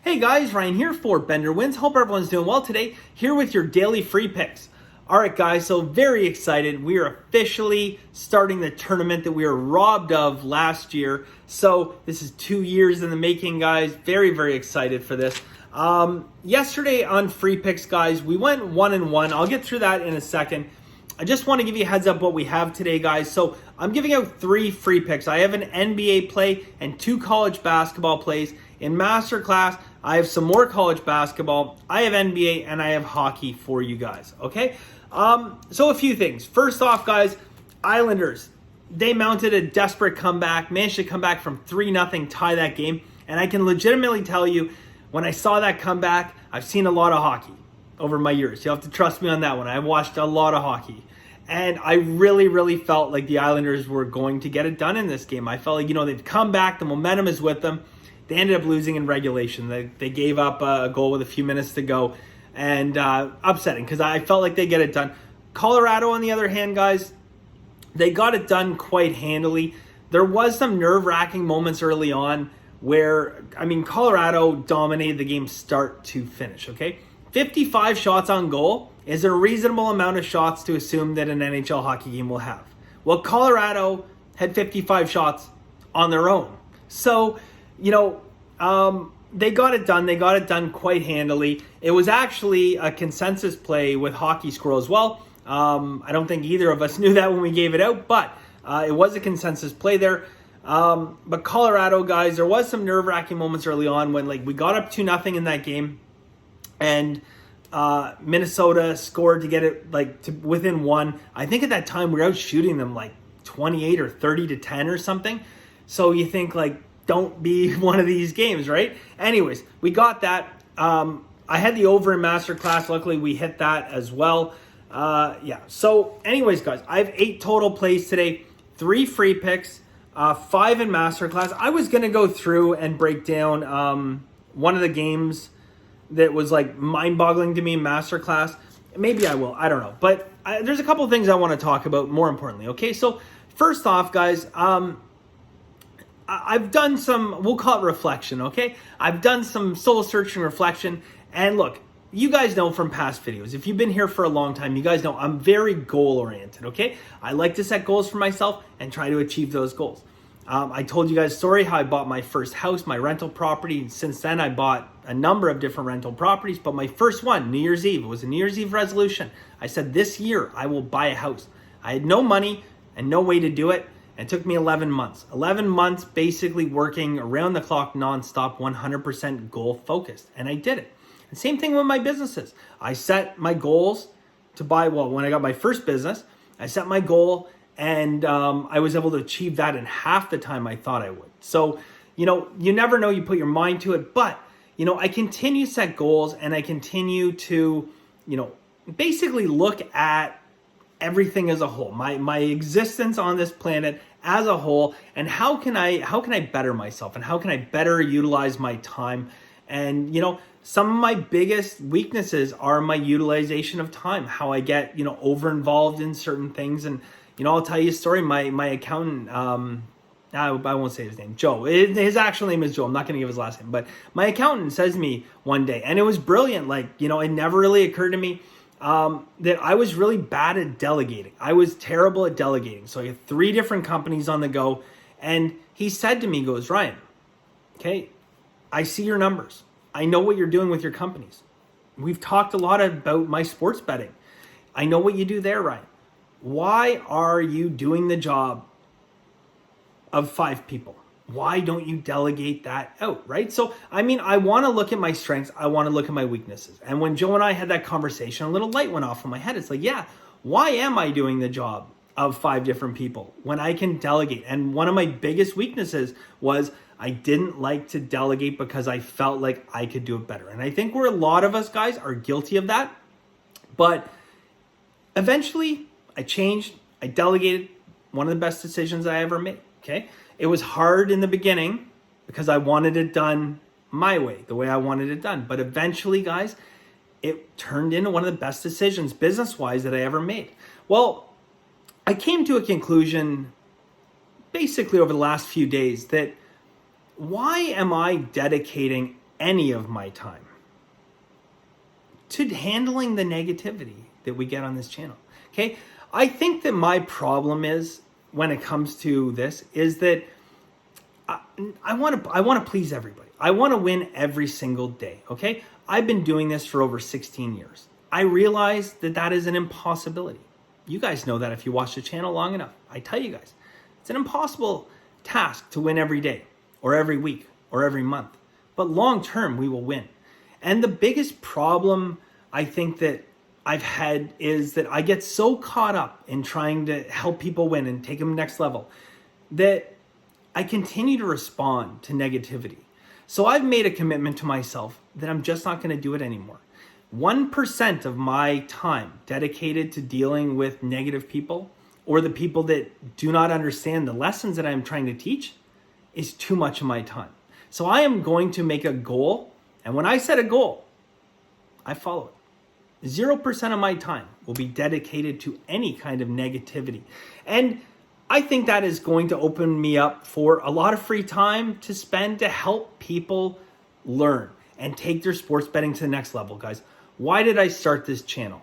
Hey guys, Ryan here for Bender Wins. Hope everyone's doing well today. Here with your daily free picks. All right, guys, so very excited. We are officially starting the tournament that we were robbed of last year. So this is 2 years in the making, guys. Very, very excited for this. Yesterday on free picks, guys, we went 1-1. I'll get through that in a second. I just want to give you a heads up what we have today, guys. So I'm giving out 3 free picks. I have an NBA play and 2 college basketball plays. In Masterclass, I have some more college basketball. I have NBA and I have hockey for you guys, okay? So a few things. First off, guys, Islanders, they mounted a desperate comeback, managed to come back from 3-0, tie that game. And I can legitimately tell you, when I saw that comeback, I've seen a lot of hockey over my years. You have to trust me on that one. I've watched a lot of hockey. And I really felt like the Islanders were going to get it done in this game. I felt like, they've come back. The momentum is with them. They ended up losing in regulation. They gave up a goal with a few minutes to go. And upsetting because I felt like they get it done. Colorado, on the other hand, guys, they got it done quite handily. There was some nerve-wracking moments early on where, Colorado dominated the game start to finish, okay? 55 shots on goal is a reasonable amount of shots to assume that an NHL hockey game will have. Well, Colorado had 55 shots on their own. So, they got it done. They got it done quite handily. It was actually a consensus play with Hockey Squirrel as well. I don't think either of us knew that when we gave it out, but it was a consensus play there. But Colorado, guys, there was some nerve-wracking moments early on when we got up 2-0 in that game, and Minnesota scored to get it to within 1. I think at that time we were out shooting them 28 or 30-10 or something. So you think don't be one of these games, right? Anyways, we got that. I had the over in Masterclass. Luckily, we hit that as well. So anyways, guys, I have 8 total plays today, 3 free picks, 5 in Masterclass. I was going to go through and break down one of the games that was mind-boggling to me in Masterclass. Maybe I will. I don't know. But there's a couple of things I want to talk about more importantly, okay? So first off, guys, I've done some, we'll call it reflection, okay? I've done some soul searching reflection. And look, you guys know from past videos, if you've been here for a long time, you guys know I'm very goal-oriented, okay? I like to set goals for myself and try to achieve those goals. I told you guys a story how I bought my first house, my rental property. And since then, I bought a number of different rental properties. But my first one, New Year's Eve, it was a New Year's Eve resolution. I said, this year, I will buy a house. I had no money and no way to do it. It took me 11 months. 11 months basically working around the clock nonstop, 100% goal focused. And I did it. And same thing with my businesses. I set my goals to buy, when I got my first business, I set my goal and I was able to achieve that in half the time I thought I would. So, you never know, you put your mind to it. But, I continue to set goals and I continue to, basically look at everything as a whole, my existence on this planet as a whole, and how can I better myself and how can I better utilize my time? And some of my biggest weaknesses are my utilization of time, how I get over involved in certain things. And I'll tell you a story. My accountant, I won't say his name, Joe. His actual name is Joe. I'm not going to give his last name, but my accountant says to me one day, and it was brilliant. It never really occurred to me that I was really bad at delegating. I was terrible at delegating. So I had 3 different companies on the go. And he said to me, he goes, Ryan, okay, I see your numbers. I know what you're doing with your companies. We've talked a lot about my sports betting. I know what you do there, Ryan. Why are you doing the job of 5 people? Why don't you delegate that out, right? So, I want to look at my strengths. I want to look at my weaknesses. And when Joe and I had that conversation, a little light went off in my head. It's why am I doing the job of 5 different people when I can delegate? And one of my biggest weaknesses was I didn't like to delegate because I felt like I could do it better. And I think a lot of us guys are guilty of that. But eventually I changed. I delegated. One of the best decisions I ever made, okay? It was hard in the beginning because I wanted it done my way, the way I wanted it done. But eventually, guys, it turned into one of the best decisions business-wise that I ever made. Well, I came to a conclusion basically over the last few days that why am I dedicating any of my time to handling the negativity that we get on this channel. Okay? I think that my problem is, when it comes to this, is that I want to please everybody. I want to win every single day. Okay? I've been doing this for over 16 years. I realize that that is an impossibility. You guys know that if you watch the channel long enough. I tell you guys, it's an impossible task to win every day or every week or every month. But long term, we will win. And the biggest problem I think that I've had is that I get so caught up in trying to help people win and take them next level that I continue to respond to negativity. So I've made a commitment to myself that I'm just not going to do it anymore. 1% of my time dedicated to dealing with negative people or the people that do not understand the lessons that I'm trying to teach is too much of my time. So I am going to make a goal. And when I set a goal, I follow it. 0% of my time will be dedicated to any kind of negativity. And I think that is going to open me up for a lot of free time to spend to help people learn and take their sports betting to the next level, guys. Why did I start this channel?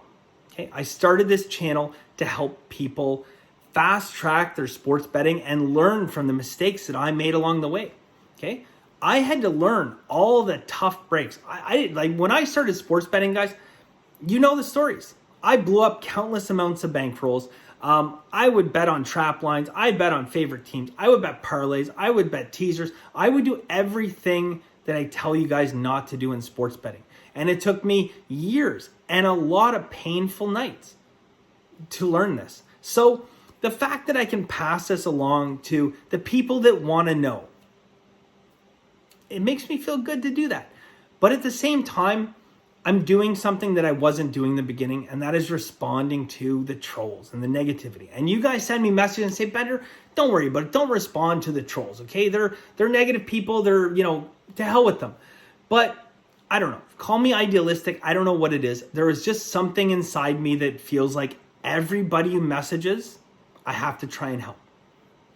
Okay, I started this channel to help people fast track their sports betting and learn from the mistakes that I made along the way. Okay, I had to learn all the tough breaks. I like when I started sports betting, guys. You know the stories. I blew up countless amounts of bankrolls. I would bet on trap lines. I bet on favorite teams. I would bet parlays. I would bet teasers. I would do everything that I tell you guys not to do in sports betting. And it took me years and a lot of painful nights to learn this. So the fact that I can pass this along to the people that want to know, it makes me feel good to do that. But at the same time, I'm doing something that I wasn't doing in the beginning, and that is responding to the trolls and the negativity. And you guys send me messages and say, Bettor, don't worry about it. Don't respond to the trolls, okay? They're negative people. They're, to hell with them. But I don't know. Call me idealistic. I don't know what it is. There is just something inside me that feels like everybody who messages, I have to try and help.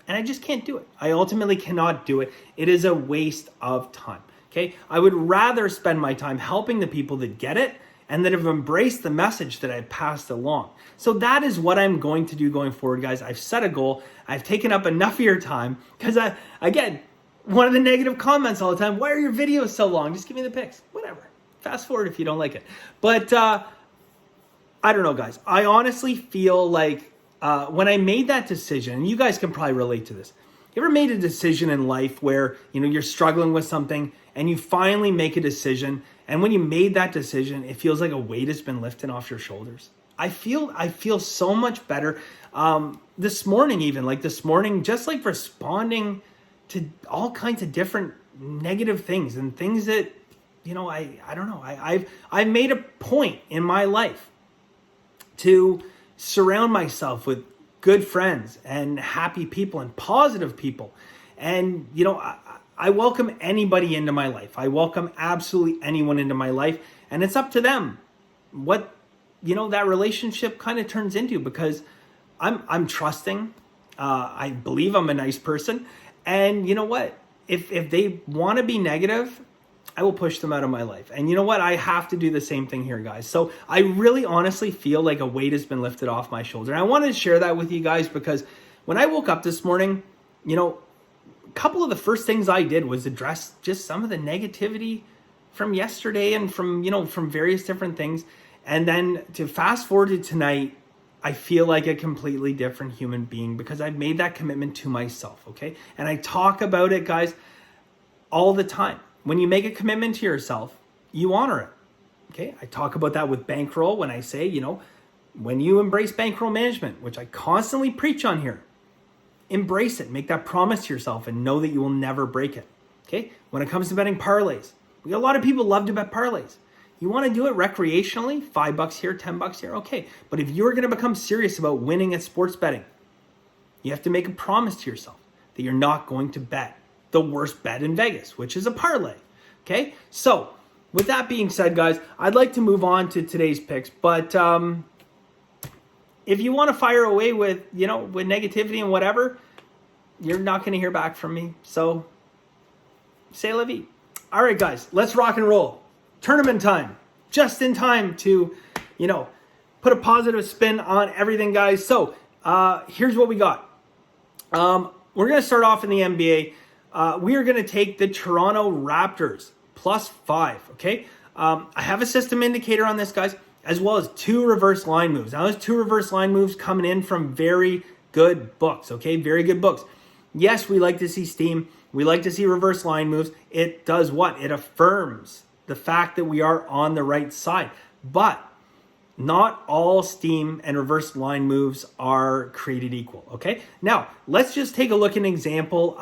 And I just can't do it. I ultimately cannot do it. It is a waste of time. Okay, I would rather spend my time helping the people that get it and that have embraced the message that I passed along. So that is what I'm going to do going forward, guys. I've set a goal. I've taken up enough of your time because, again, one of the negative comments all the time, why are your videos so long? Just give me the pics. Whatever. Fast forward if you don't like it. But I don't know, guys. I honestly feel like when I made that decision, and you guys can probably relate to this, you ever made a decision in life where, you're struggling with something and you finally make a decision, and when you made that decision, it feels like a weight has been lifted off your shoulders? I feel so much better. This morning, just like responding to all kinds of different negative things and things that, I don't know. I've made a point in my life to surround myself with good friends and happy people and positive people. And, I welcome anybody into my life. I welcome absolutely anyone into my life. And it's up to them what, that relationship kind of turns into, because I'm trusting. I believe I'm a nice person. And you know what? If they want to be negative, I will push them out of my life. And you know what? I have to do the same thing here, guys. So I really honestly feel like a weight has been lifted off my shoulder. And I wanted to share that with you guys because when I woke up this morning, a couple of the first things I did was address just some of the negativity from yesterday and from various different things. And then to fast forward to tonight, I feel like a completely different human being because I've made that commitment to myself, okay? And I talk about it, guys, all the time. When you make a commitment to yourself, you honor it, okay? I talk about that with bankroll when I say, when you embrace bankroll management, which I constantly preach on here, embrace it, make that promise to yourself and know that you will never break it, okay? When it comes to betting parlays, a lot of people love to bet parlays. You want to do it recreationally, $5 here, $10 here, okay. But if you're going to become serious about winning at sports betting, you have to make a promise to yourself that you're not going to bet the worst bet in Vegas, which is a parlay, okay? So with that being said, guys, I'd like to move on to today's picks, but if you want to fire away with, with negativity and whatever, you're not going to hear back from me. So, c'est la vie. All right, guys, let's rock and roll. Tournament time. Just in time to, put a positive spin on everything, guys. So here's what we got. We're going to start off in the NBA. We are going to take the Toronto Raptors +5, okay? I have a system indicator on this, guys, as well as 2 reverse line moves. Now, those 2 reverse line moves coming in from very good books, okay? Very good books. Yes, we like to see steam. We like to see reverse line moves. It does what? It affirms the fact that we are on the right side. But not all steam and reverse line moves are created equal, okay? Now, let's just take a look at an example.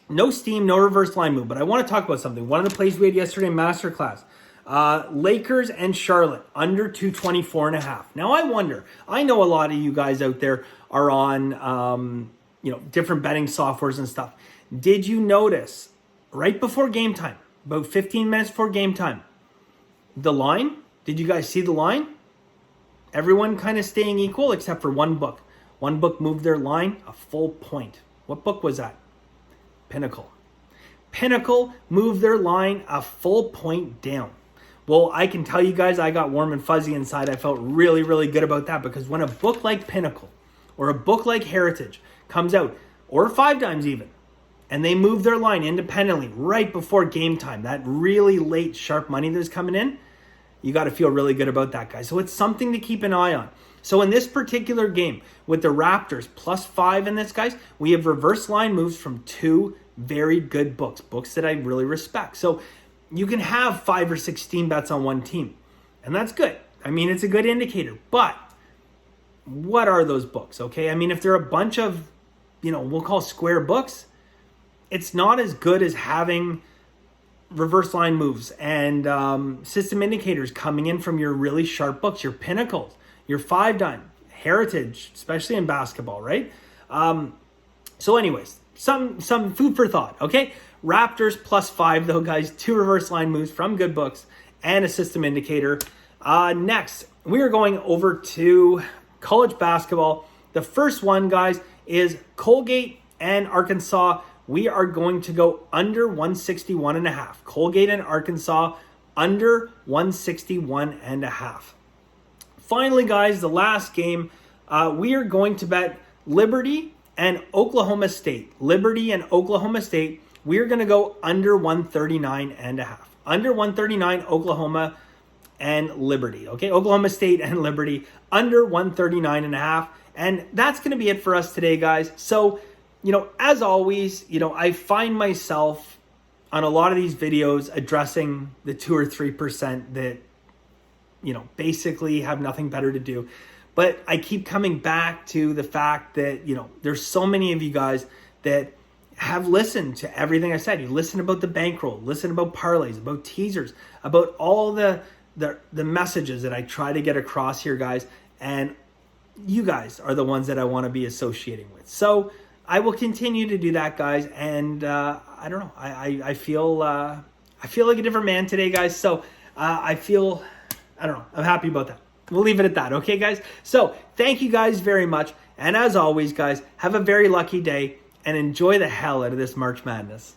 No steam, no reverse line move, but I want to talk about something. One of the plays we had yesterday in Masterclass, Lakers and Charlotte, under 224.5. Now, I know a lot of you guys out there are on, different betting softwares and stuff. Did you notice right before game time, about 15 minutes before game time, the line? Did you guys see the line? Everyone kind of staying equal except for one book. One book moved their line a full point. What book was that? Pinnacle. Pinnacle moved their line a full point down. Well, I can tell you guys, I got warm and fuzzy inside. I felt really, really good about that, because when a book like Pinnacle or a book like Heritage comes out, or Five Dimes even, and they move their line independently right before game time, that really late sharp money that's coming in, you got to feel really good about that, guys. So it's something to keep an eye on. So in this particular game with the Raptors +5 in this, guys, we have reverse line moves from 2 very good books that I really respect. So you can have 5 or 6 steam bets on one team, and that's good. I mean, it's a good indicator. But what are those books, okay? I mean, if they're a bunch of, we'll call square books, it's not as good as having reverse line moves and system indicators coming in from your really sharp books, your Pinnacles, your Five Dime, Heritage, especially in basketball, right? So anyways, some food for thought, okay? Raptors +5 though, guys. 2 reverse line moves from good books and a system indicator. Next, we are going over to college basketball. The first one, guys, is Colgate and Arkansas. We are going to go under 161.5. Colgate and Arkansas under 161.5. Finally, guys, the last game, we are going to bet Liberty and Oklahoma State. Liberty and Oklahoma State, we are going to go under 139.5. Under 139, Oklahoma and Liberty. Okay, Oklahoma State and Liberty under 139.5. And that's going to be it for us today, guys. So, as always, I find myself on a lot of these videos addressing the 2 or 3% that, basically have nothing better to do. But I keep coming back to the fact that, there's so many of you guys that have listened to everything I said. You listen about the bankroll, listen about parlays, about teasers, about all the messages that I try to get across here, guys. And you guys are the ones that I want to be associating with. So I will continue to do that, guys. And I don't know. I feel like a different man today, guys. So I don't know. I'm happy about that. We'll leave it at that. Okay, guys? So thank you guys very much. And as always, guys, have a very lucky day and enjoy the hell out of this March Madness.